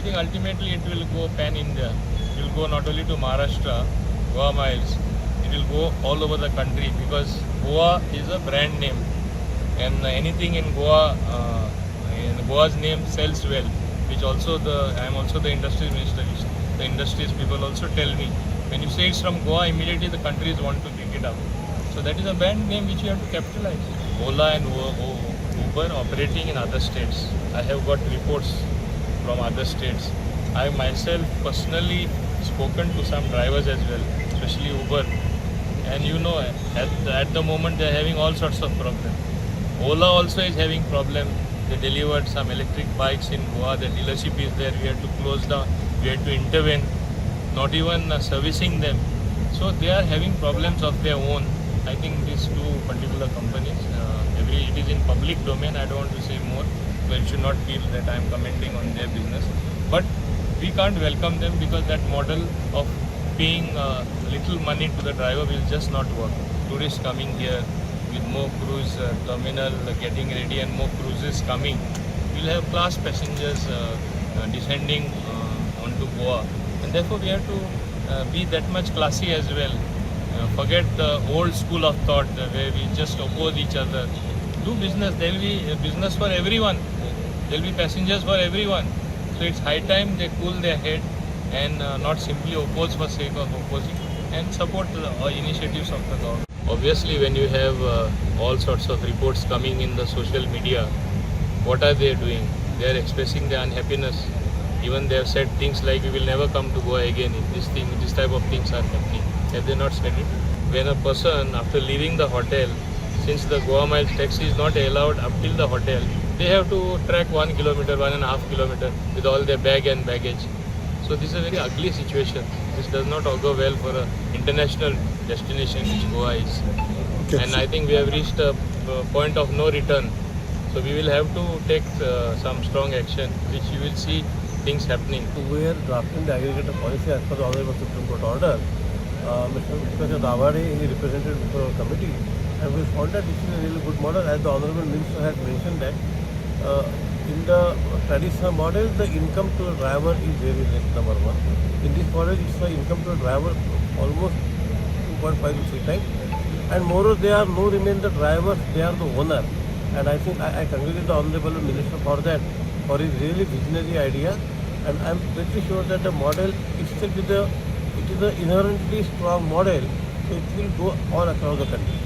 think ultimately it will go pan-India. It will go not only to Maharashtra, Goa Miles, it will go all over the country because Goa is a brand name and anything in Goa's name sells well, which also I am also the industries minister. The industries people also tell me, when you say it's from Goa, immediately the countries want to pick it up. So that is a brand name which you have to capitalize. Ola and Uber operating in other states. I have got reports from other states. I myself personally spoken to some drivers as well, especially Uber. And you know, at the moment they are having all sorts of problems. Ola also is having problem. They delivered some electric bikes in Goa. The dealership is there. We had to close down. We had to intervene. Not even servicing them. So they are having problems of their own. I think these two particular companies, it is in public domain. I don't want to say more. So it should not feel that I am commenting on their business. But we can't welcome them because that model of paying little money to the driver will just not work. Tourists coming here with more cruise terminal getting ready and more cruises coming, we'll have class passengers descending onto Goa, and therefore we have to be that much classy as well. Forget the old school of thought where we just oppose each other. Do business. There will be business for everyone. There will be passengers for everyone. So it's high time they cool their head and not simply oppose for sake of opposing and support the initiatives of the government. Obviously, when you have all sorts of reports coming in the social media, what are they doing? They are expressing their unhappiness. Even they have said things like, we will never come to Goa again if this type of things are happening. Have they not said it? When a person, after leaving the hotel, since the Goa Miles taxi is not allowed up till the hotel, they have to track 1 kilometer, 1.5 kilometer with all their bag and baggage. So this is a very ugly situation. This does not augur well for an international destination which Goa is. Okay. And I think we have reached a point of no return. So we will have to take some strong action, which you will see things happening. We are drafting the aggregator policy as per the Honorable Supreme Court order. Mr. Rawade is represented before our committee, and we found that this is a really good model. As the Honorable Minister had mentioned that in the traditional model, the income to the driver is very less, number one. In this model, it's the income to the driver almost 2.5 to 3 times. And moreover, they are no remain the drivers, they are the owner. And I think I congratulate the Honorable Minister for that, for his really visionary idea. And I'm pretty sure that the model itself is an inherently strong model, so it will go all across the country.